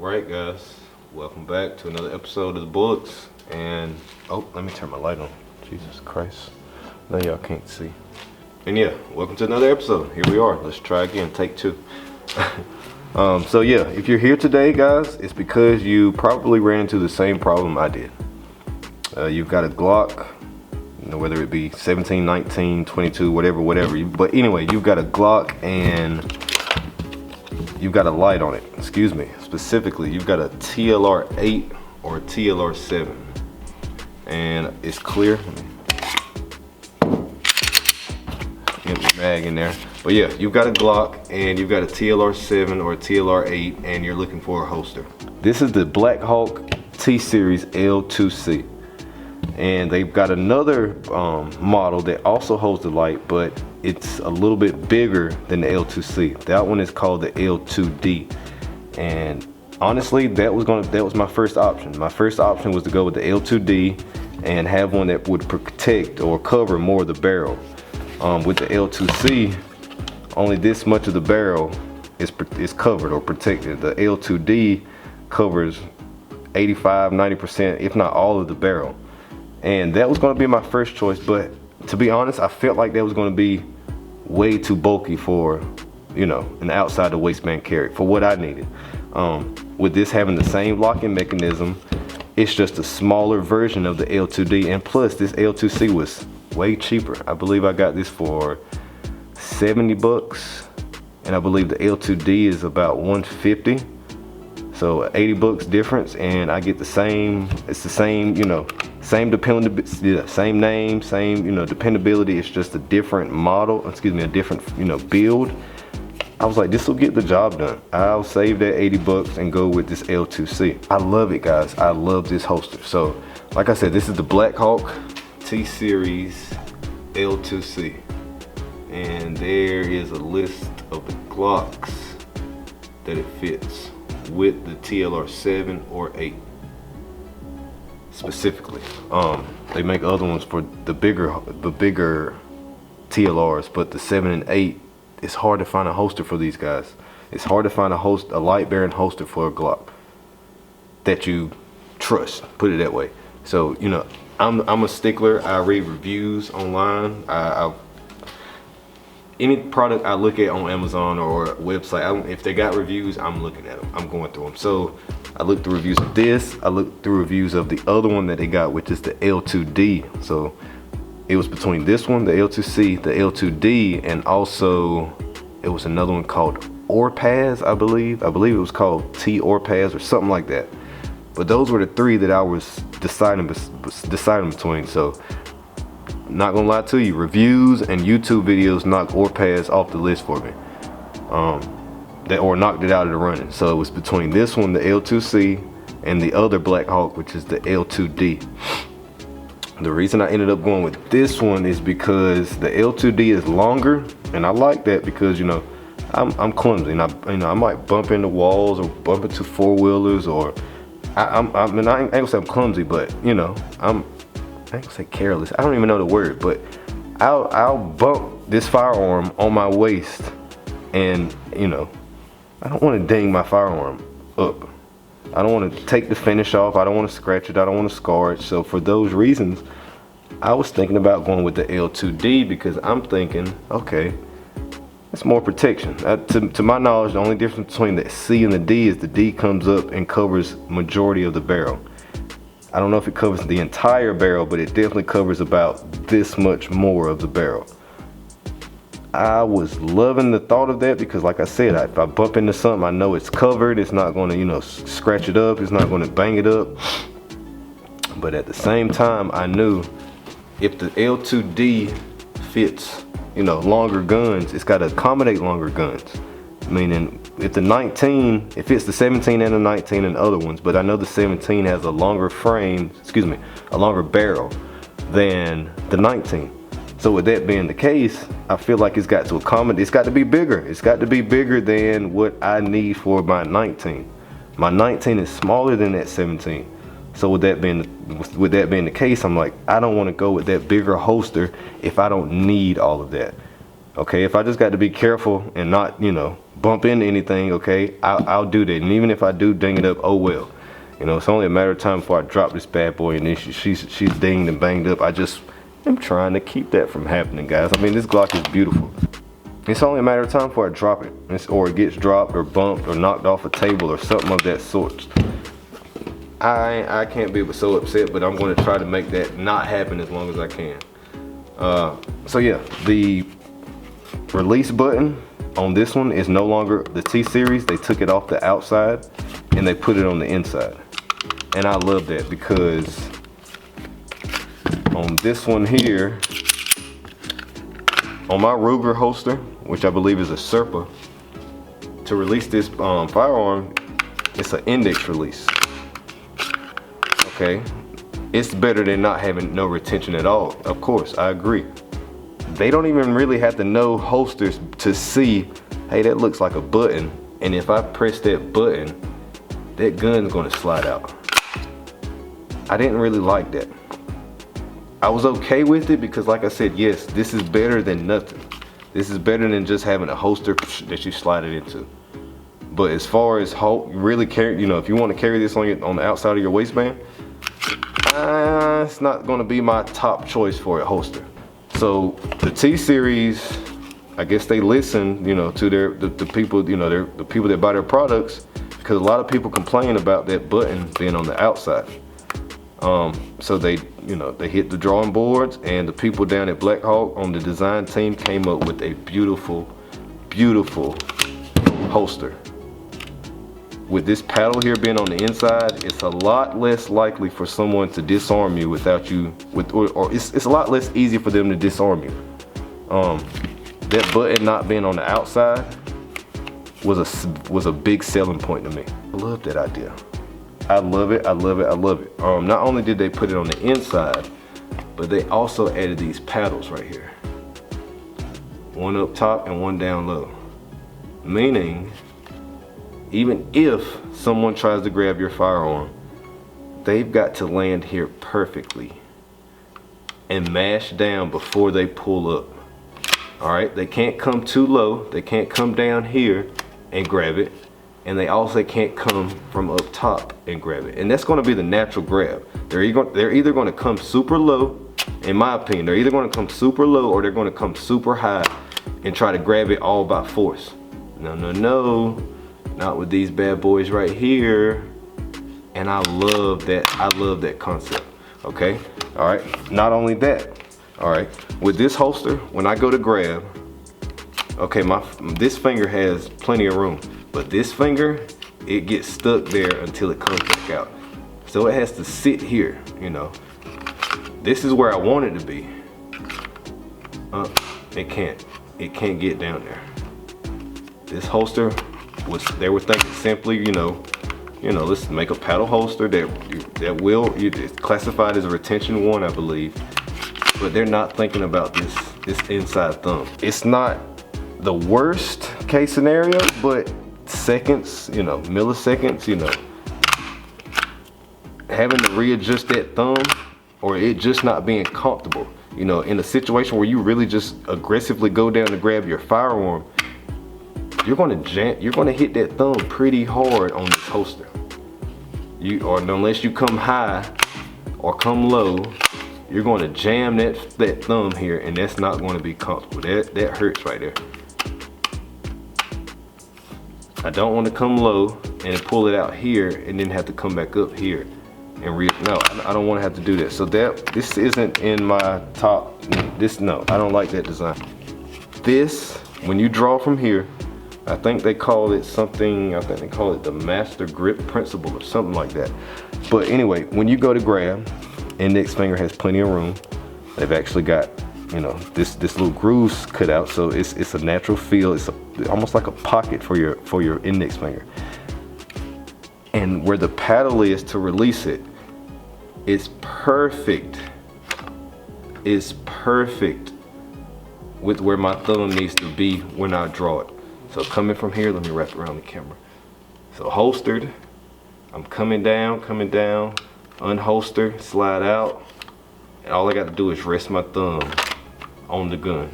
Alright guys, welcome back to another episode of the Bullocks. And oh, let me turn my light on. Jesus Christ, now y'all can't see. And yeah, welcome to another episode. Here we are. Let's try again, take two. So yeah, if you're here today guys, it's because you probably ran into the same problem I did. You've got a Glock, whether it be 17, 19, 22, whatever. But anyway, you've got a Glock and you've got a light on it. Excuse me. Specifically, you've got a TLR 8 or a TLR 7, and it's clear. Get the mag in there. But yeah, you've got a Glock and you've got a TLR 7 or a TLR 8, and you're looking for a holster. This is the BlackHawk T-Series L2C. And they've got another model that also holds the light, but it's a little bit bigger than the L2C. That one is called the L2D. And honestly, that was my first option. My first option was to go with the L2D and have one that would protect or cover more of the barrel. With the L2C, only this much of the barrel is covered or protected. The L2D covers 85–90%, if not all of the barrel. And that was going to be my first choice, but to be honest, I felt like that was going to be way too bulky for, an outside the waistband carry for what I needed. With this having the same locking mechanism, it's just a smaller version of the L2D, and plus this L2C was way cheaper. I believe I got this for 70 bucks, and I believe the L2D is about 150. So 80 bucks difference, and I get the same. It's the same, same dependability, same name, same, dependability. It's just a different model. Excuse me, a different, build. I was like, this will get the job done. I'll save that 80 bucks and go with this L2C. I love it, guys. I love this holster. So, like I said, this is the BlackHawk T-Series L2C, and there is a list of the Glocks that it fits with the TLR 7 or 8 specifically. They make other ones for the bigger TLRs, but the 7 and 8, it's hard to find a holster for these guys. It's hard to find a light bearing holster for a Glock that you trust, put it that way. So I'm a stickler. I read reviews online. Any product I look at on Amazon or website, if they got reviews, I'm looking at them. I'm going through them. So I looked through reviews of this. I looked through reviews of the other one that they got, which is the L2D. So it was between this one, the L2C, the L2D, and also it was another one called Orpaz, I believe. I believe it was called T-Orpaz or something like that. But those were the three that I was deciding between. So not gonna lie to you, reviews and YouTube videos knocked Orpaz off the list for me, or knocked it out of the running. So it was between this one, the L2C, and the other BlackHawk, which is the L2D. The reason I ended up going with this one is because the L2D is longer, and I like that because I'm clumsy, and I might bump into walls or bump into four-wheelers, or I ain't gonna say I'm clumsy, but I ain't gonna say careless. I don't even know the word, but I'll bump this firearm on my waist, and I don't want to ding my firearm up. I don't want to take the finish off. I don't want to scratch it. I don't want to scar it. So for those reasons, I was thinking about going with the L2D because I'm thinking, okay, it's more protection. To my knowledge, the only difference between the C and the D is the D comes up and covers majority of the barrel. I don't know if it covers the entire barrel, but it definitely covers about this much more of the barrel. I was loving the thought of that because, like I said, if I bump into something, I know it's covered. It's not going to, scratch it up. It's not going to bang it up. But at the same time, I knew if the L2D fits, longer guns, it's got to accommodate longer guns. Meaning, if the 19, it fits the 17 and the 19 and other ones, but I know the 17 has a longer frame, a longer barrel than the 19. So with that being the case, I feel like it's got to accommodate, it's got to be bigger. It's got to be bigger than what I need for my 19. My 19 is smaller than that 17. So with that being the case, I'm like, I don't want to go with that bigger holster if I don't need all of that. Okay, if I just got to be careful and not, bump into anything, okay, I'll do that. And even if I do ding it up, oh well. You know, it's only a matter of time before I drop this bad boy and then she's dinged and banged up. I just am trying to keep that from happening, guys. I mean, this Glock is beautiful. It's only a matter of time before I drop it, or it gets dropped or bumped or knocked off a table or something of that sort. I can't be so upset, but I'm going to try to make that not happen as long as I can. So yeah, the release button on this one is no longer the T-Series. They took it off the outside and they put it on the inside. And I love that, because on this one here, on my Ruger holster, which I believe is a Serpa, to release this firearm, it's an index release. Okay, it's better than not having no retention at all. Of course, I agree. They don't even really have to know holsters to see, hey, that looks like a button, and if I press that button, that gun's gonna slide out. I didn't really like that. I was okay with it because, like I said, yes, this is better than nothing. This is better than just having a holster that you slide it into. But as far as really carry, you know, if you want to carry this on the outside of your waistband, it's not going to be my top choice for a holster. So the T-Series, I guess they listen, you know, to the people, you know, the people that buy their products, because a lot of people complain about that button being on the outside. So they, you know, they hit the drawing boards, and the people down at BlackHawk on the design team came up with a beautiful, beautiful holster. With this paddle here being on the inside, it's a lot less likely for someone to disarm you without you, or it's a lot less easy for them to disarm you. That button not being on the outside was a big selling point to me. I love that idea. I love it, I love it, I love it. Not only did they put it on the inside, but they also added these paddles right here. One up top and one down low. Meaning, even if someone tries to grab your firearm, they've got to land here perfectly and mash down before they pull up. All right, they can't come too low. They can't come down here and grab it. And they also can't come from up top and grab it. And that's gonna be the natural grab. They're either gonna come super low, in my opinion, they're either gonna come super low or they're gonna come super high and try to grab it all by force. No, no, no. Not with these bad boys right here. And I love that concept, okay? All right, not only that, all right, with this holster, when I go to grab, okay, this finger has plenty of room, but this finger, it gets stuck there until it comes back out. So it has to sit here, you know. This is where I want it to be. It can't get down there. This holster they were thinking simply, you know, let's make a paddle holster it's classified as a retention one, I believe. But they're not thinking about this inside thumb. It's not the worst case scenario, but seconds, you know, milliseconds, you know, having to readjust that thumb, or it just not being comfortable, you know, in a situation where you really just aggressively go down to grab your firearm, you're gonna hit that thumb pretty hard on this holster. Unless you come high or come low, you're gonna jam that thumb here, and that's not gonna be comfortable. That hurts right there. I don't want to come low and pull it out here and then have to come back up here and no, I don't want to have to do that. So this isn't in my top. No, I don't like that design. This, when you draw from here, I think they call it something. I think they call it the master grip principle or something like that. But anyway, when you go to grab, index finger has plenty of room. They've actually got, you know, this little grooves cut out, so it's a natural feel. It's almost like a pocket for your index finger. And where the paddle is to release it, it's perfect. It's perfect with where my thumb needs to be when I draw it. So coming from here, let me wrap around the camera. So holstered, I'm coming down, unholster, slide out, and all I got to do is rest my thumb on the gun.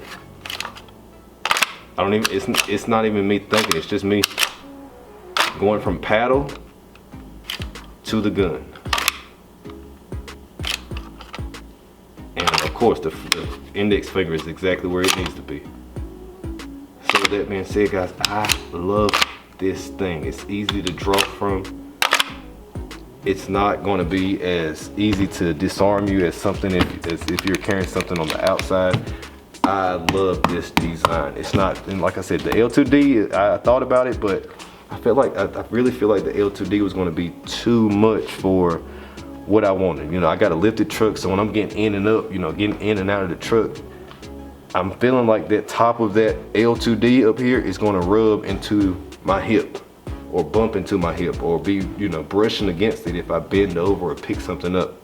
I don't even, it's not even me thinking, it's just me going from paddle to the gun. And of course the index finger is exactly where it needs to be. So with that being said, guys, I love this thing. It's easy to draw from. It's not going to be as easy to disarm you as something as if you're carrying something on the outside. I love this design. It's not, and like I said, the L2D, I thought about it, but I really feel like the L2D was going to be too much for what I wanted. You know, I got a lifted truck, so when I'm getting in and up, you know, getting in and out of the truck, I'm feeling like that top of that L2D up here is going to rub into my hip or bump into my hip or be, you know, brushing against it if I bend over or pick something up.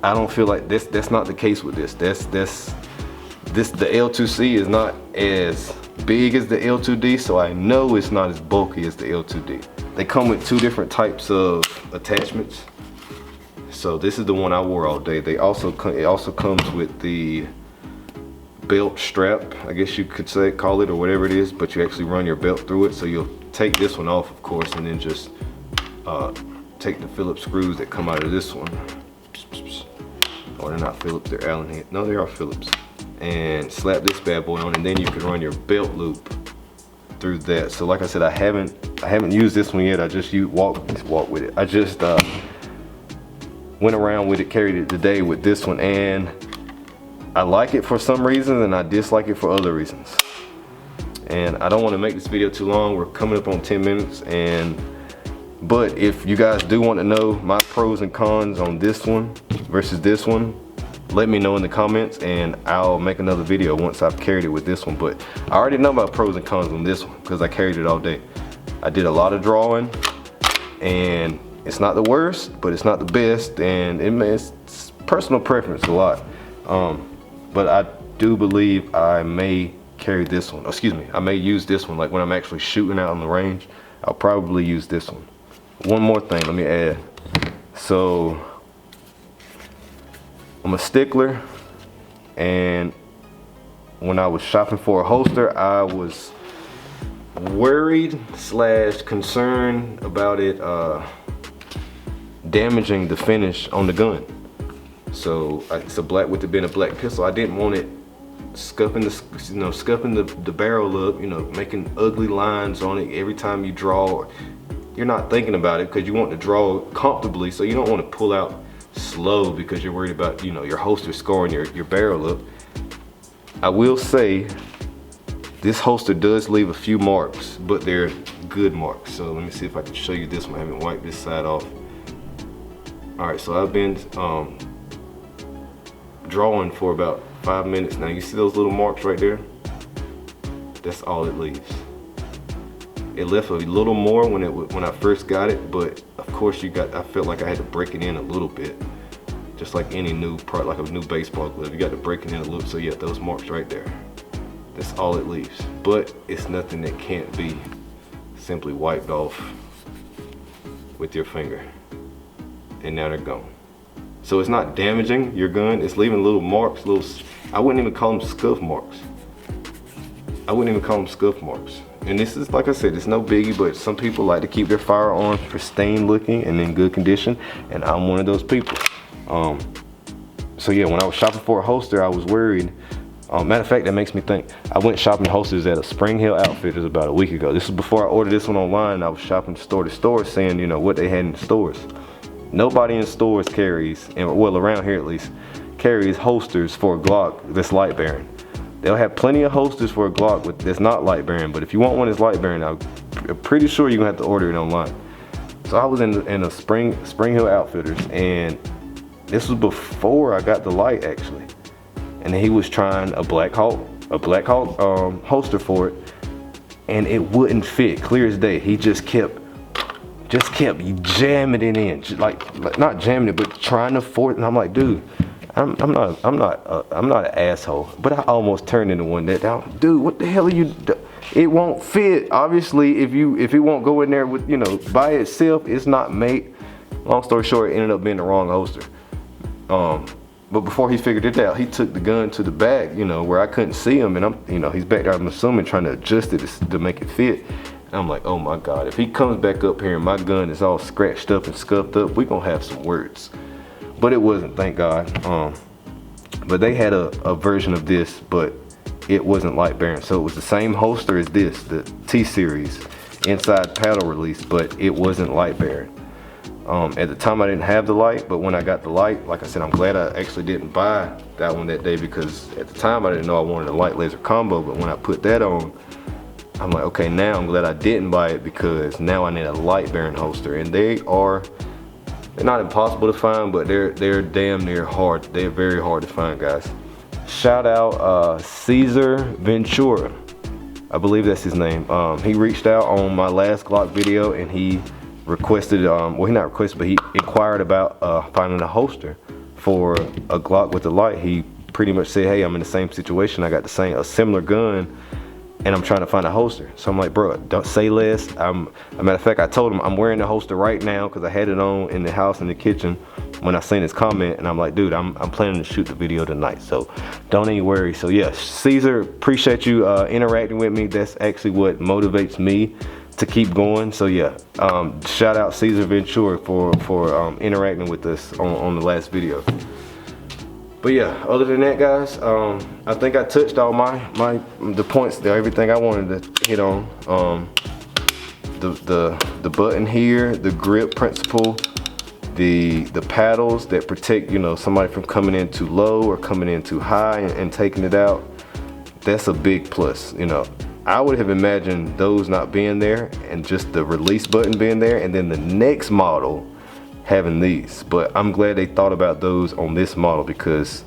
I don't feel like that's not the case with this. The L2C is not as big as the L2D, so I know it's not as bulky as the L2D. They come with two different types of attachments. So this is the one I wore all day. It also comes with the belt strap, I guess you could say, call it, or whatever it is, but you actually run your belt through it. So you'll take this one off, of course, and then just take the Phillips screws that come out of this one. Oh, they're not Phillips, they're Allen head. No, they are Phillips. And slap this bad boy on, and then you can run your belt loop through that. So like I said, I haven't used this one yet. I just walk with it. I just went around with it, carried it today with this one, and I like it for some reason and I dislike it for other reasons. And I don't want to make this video too long. We're coming up on 10 minutes, but if you guys do want to know my pros and cons on this one versus this one, let me know in the comments and I'll make another video once I've carried it with this one. But I already know my pros and cons on this one because I carried it all day. I did a lot of drawing, and it's not the worst, but it's not the best, and it's personal preference a lot. But I do believe I may carry this one. Excuse me, I may use this one like when I'm actually shooting out on the range. I'll probably use this one. One more thing, let me add. So I'm a stickler, and when I was shopping for a holster, I was worried / concerned about it damaging the finish on the gun. So it's a black, with it being a black pistol, I didn't want it scuffing the barrel up, you know, making ugly lines on it every time you draw. You're not thinking about it because you want to draw comfortably, so you don't want to pull out slow because you're worried about, you know, your holster scoring your barrel up. I will say this holster does leave a few marks, but they're good marks. So let me see if I can show you this one. I haven't wiped this side off. All right, so I've been drawing for about 5 minutes now. You see those little marks right there? That's all it leaves. It left a little more when I first got it, but of course I felt like I had to break it in a little bit, just like any new part, like a new baseball glove. You got to break it in a little. So yeah, those marks right there. That's all it leaves. But it's nothing that can't be simply wiped off with your finger, and now they're gone. So it's not damaging your gun. It's leaving little marks, I wouldn't even call them scuff marks. And this is, like I said, it's no biggie, but some people like to keep their firearms pristine looking and in good condition, and I'm one of those people. So yeah, when I was shopping for a holster, I was worried. Matter of fact, that makes me think. I went shopping holsters at a Spring Hill Outfitters about a week ago. This was before I ordered this one online. I was shopping store to store, seeing, you know, what they had in the stores. Nobody in stores carries, and well, around here at least, carries holsters for a Glock that's light bearing. They'll have plenty of holsters for a Glock that's not light bearing, but if you want one that's light bearing, I'm pretty sure you're gonna have to order it online. So I was in a Spring Hill Outfitters, and this was before I got the light actually. And he was trying a BlackHawk holster for it, and it wouldn't fit, clear as day. He just kept jamming it in, like not jamming it, but trying to force. And I'm like, dude, I'm not an asshole, but I almost turned into one that down. Dude, what the hell are you? It won't fit. Obviously, if it won't go in there with, you know, by itself, it's not made. Long story short, it ended up being the wrong holster. But before he figured it out, he took the gun to the back, you know, where I couldn't see him, and he's back there, I'm assuming, trying to adjust it to make it fit. And I'm like, oh my God, if he comes back up here and my gun is all scratched up and scuffed up, we gonna have some words. But it wasn't, thank God. But they had a version of this, but it wasn't light bearing. So it was the same holster as this, the T-Series inside paddle release, but it wasn't light bearing. At the time I didn't have the light, but when I got the light, like I said, I'm glad I actually didn't buy that one that day, because at the time I didn't know I wanted a light laser combo. But when I put that on, I'm like, okay, now I'm glad I didn't buy it, because now I need a light bearing holster. And they're not impossible to find, but they're damn near hard. They're very hard to find, guys. Shout out Caesar Ventura, I believe that's his name. He reached out on my last Glock video, and he requested, well, he not requested, but he inquired about finding a holster for a Glock with a light. He pretty much said, hey, I'm in the same situation. I got a similar gun, and I'm trying to find a holster. So I'm like, bro, don't say less. A matter of fact, I told him I'm wearing the holster right now, because I had it on in the house in the kitchen when I seen his comment, and I'm like, dude, I'm planning to shoot the video tonight, so don't even worry. So yeah, Caesar, appreciate you interacting with me. That's actually what motivates me to keep going. So yeah, shout out Caesar Ventura for interacting with us on the last video. But yeah, other than that, guys, I think I touched all the points there, everything I wanted to hit on. The button here, the grip principle, the paddles that protect, you know, somebody from coming in too low or coming in too high and taking it out. That's a big plus, you know. I would have imagined those not being there, and just the release button being there, and then the next model having these. But I'm glad they thought about those on this model, because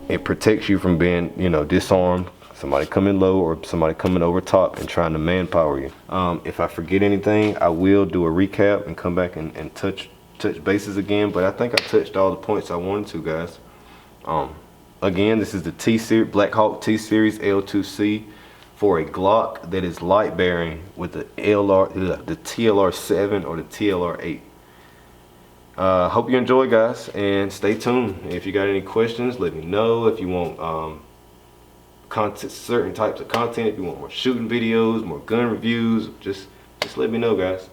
it protects you from being, you know, disarmed, somebody coming low or somebody coming over top and trying to manpower you. If I forget anything, I will do a recap and come back and touch bases again, but I think I touched all the points I wanted to, guys. Again, this is the BlackHawk T-Series L2C for a Glock that is light bearing with the TLR7 or the TLR8. Hope you enjoy, guys, and stay tuned. If you got any questions, let me know. If you want certain types of content, if you want more shooting videos, more gun reviews, just let me know, guys.